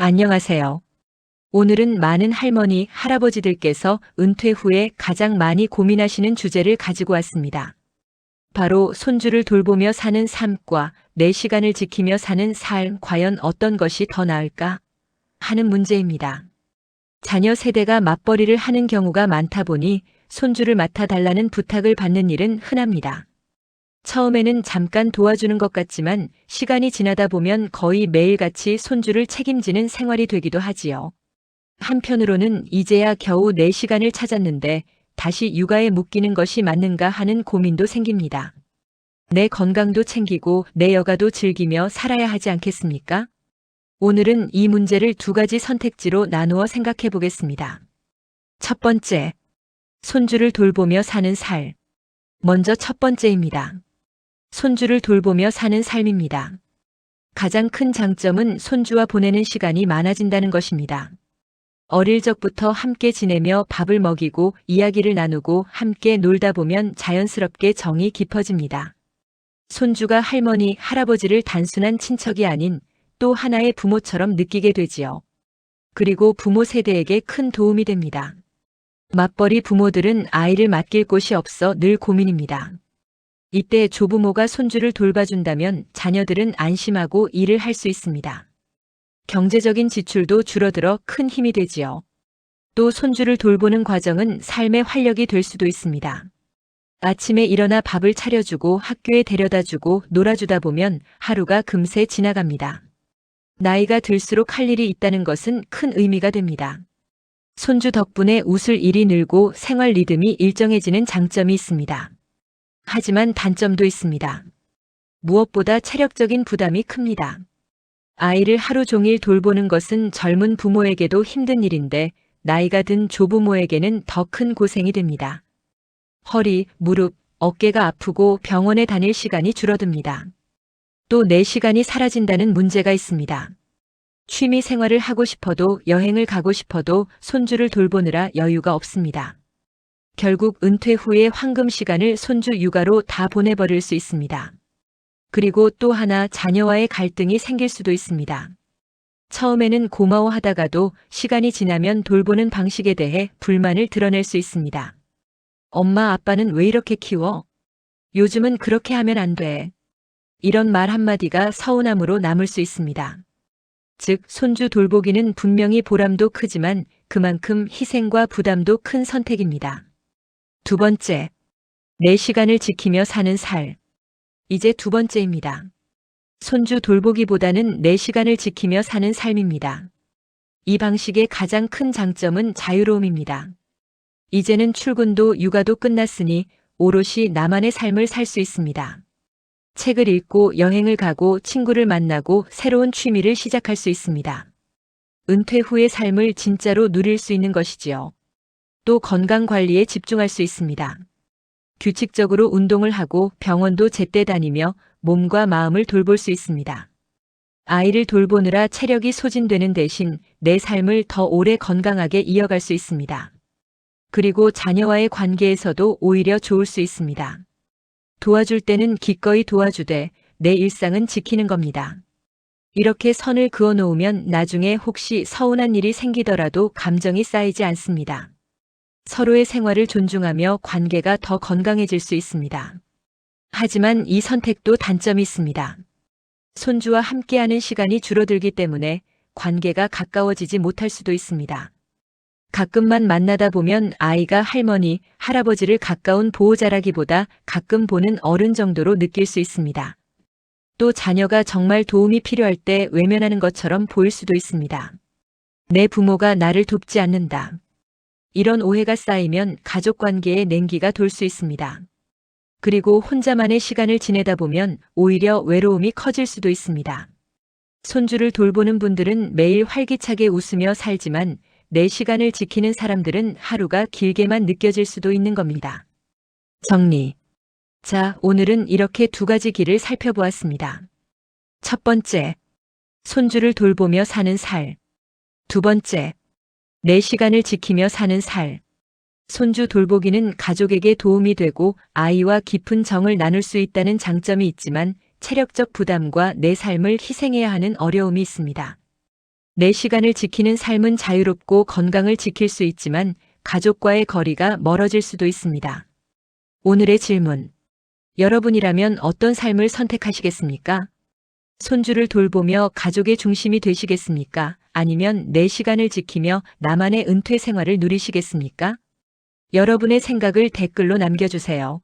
안녕하세요. 오늘은 많은 할머니, 할아버지들께서 은퇴 후에 가장 많이 고민하시는 주제를 가지고 왔습니다. 바로 손주를 돌보며 사는 삶과 내 시간을 지키며 사는 삶, 과연 어떤 것이 더 나을까? 하는 문제입니다. 자녀 세대가 맞벌이를 하는 경우가 많다 보니 손주를 맡아달라는 부탁을 받는 일은 흔합니다. 처음에는 잠깐 도와주는 것 같지만 시간이 지나다 보면 거의 매일같이 손주를 책임지는 생활이 되기도 하지요. 한편으로는 이제야 겨우 내 시간을 찾았는데 다시 육아에 묶이는 것이 맞는가 하는 고민도 생깁니다. 내 건강도 챙기고 내 여가도 즐기며 살아야 하지 않겠습니까? 오늘은 이 문제를 두 가지 선택지로 나누어 생각해 보겠습니다. 첫 번째, 손주를 돌보며 사는 삶. 먼저 첫 번째입니다. 손주를 돌보며 사는 삶입니다. 가장 큰 장점은 손주와 보내는 시간이 많아진다는 것입니다. 어릴 적부터 함께 지내며 밥을 먹이고 이야기를 나누고 함께 놀다 보면 자연스럽게 정이 깊어집니다. 손주가 할머니, 할아버지를 단순한 친척이 아닌 또 하나의 부모처럼 느끼게 되지요. 그리고 부모 세대에게 큰 도움이 됩니다. 맞벌이 부모들은 아이를 맡길 곳이 없어 늘 고민입니다. 이때 조부모가 손주를 돌봐준다면 자녀들은 안심하고 일을 할 수 있습니다. 경제적인 지출도 줄어들어 큰 힘이 되지요. 또 손주를 돌보는 과정은 삶의 활력이 될 수도 있습니다. 아침에 일어나 밥을 차려주고 학교에 데려다주고 놀아주다 보면 하루가 금세 지나갑니다. 나이가 들수록 할 일이 있다는 것은 큰 의미가 됩니다. 손주 덕분에 웃을 일이 늘고 생활 리듬이 일정해지는 장점이 있습니다. 하지만 단점도 있습니다. 무엇보다 체력적인 부담이 큽니다. 아이를 하루 종일 돌보는 것은 젊은 부모에게도 힘든 일인데 나이가 든 조부모에게는 더 큰 고생이 됩니다. 허리, 무릎, 어깨가 아프고 병원에 다닐 시간이 줄어듭니다. 또 내 시간이 사라진다는 문제가 있습니다. 취미 생활을 하고 싶어도 여행을 가고 싶어도 손주를 돌보느라 여유가 없습니다. 결국 은퇴 후의 황금 시간을 손주 육아로 다 보내버릴 수 있습니다. 그리고 또 하나 자녀와의 갈등이 생길 수도 있습니다. 처음에는 고마워하다가도 시간이 지나면 돌보는 방식에 대해 불만을 드러낼 수 있습니다. 엄마, 아빠는 왜 이렇게 키워? 요즘은 그렇게 하면 안 돼. 이런 말 한마디가 서운함으로 남을 수 있습니다. 즉, 손주 돌보기는 분명히 보람도 크지만 그만큼 희생과 부담도 큰 선택입니다. 두 번째, 내 시간을 지키며 사는 삶. 이제 두 번째입니다. 손주 돌보기보다는 내 시간을 지키며 사는 삶입니다. 이 방식의 가장 큰 장점은 자유로움입니다. 이제는 출근도 육아도 끝났으니 오롯이 나만의 삶을 살 수 있습니다. 책을 읽고 여행을 가고 친구를 만나고 새로운 취미를 시작할 수 있습니다. 은퇴 후의 삶을 진짜로 누릴 수 있는 것이지요. 또 건강 관리에 집중할 수 있습니다. 규칙적으로 운동을 하고 병원도 제때 다니며 몸과 마음을 돌볼 수 있습니다. 아이를 돌보느라 체력이 소진되는 대신 내 삶을 더 오래 건강하게 이어갈 수 있습니다. 그리고 자녀와의 관계에서도 오히려 좋을 수 있습니다. 도와줄 때는 기꺼이 도와주되 내 일상은 지키는 겁니다. 이렇게 선을 그어 놓으면 나중에 혹시 서운한 일이 생기더라도 감정이 쌓이지 않습니다. 서로의 생활을 존중하며 관계가 더 건강해질 수 있습니다. 하지만 이 선택도 단점이 있습니다. 손주와 함께하는 시간이 줄어들기 때문에 관계가 가까워지지 못할 수도 있습니다. 가끔만 만나다 보면 아이가 할머니, 할아버지를 가까운 보호자라기보다 가끔 보는 어른 정도로 느낄 수 있습니다. 또 자녀가 정말 도움이 필요할 때 외면하는 것처럼 보일 수도 있습니다. 내 부모가 나를 돕지 않는다. 이런 오해가 쌓이면 가족 관계에 냉기가 돌 수 있습니다. 그리고 혼자만의 시간을 지내다 보면 오히려 외로움이 커질 수도 있습니다. 손주를 돌보는 분들은 매일 활기차게 웃으며 살지만 내 시간을 지키는 사람들은 하루가 길게만 느껴질 수도 있는 겁니다. 정리. 자, 오늘은 이렇게 두 가지 길을 살펴보았습니다. 첫 번째, 손주를 돌보며 사는 삶. 두 번째, 내 시간을 지키며 사는 삶. 손주 돌보기는 가족에게 도움이 되고 아이와 깊은 정을 나눌 수 있다는 장점이 있지만 체력적 부담과 내 삶을 희생해야 하는 어려움이 있습니다. 내 시간을 지키는 삶은 자유롭고 건강을 지킬 수 있지만 가족과의 거리가 멀어질 수도 있습니다. 오늘의 질문. 여러분이라면 어떤 삶을 선택하시겠습니까? 손주를 돌보며 가족의 중심이 되시겠습니까? 아니면 내 시간을 지키며 나만의 은퇴 생활을 누리시겠습니까? 여러분의 생각을 댓글로 남겨주세요.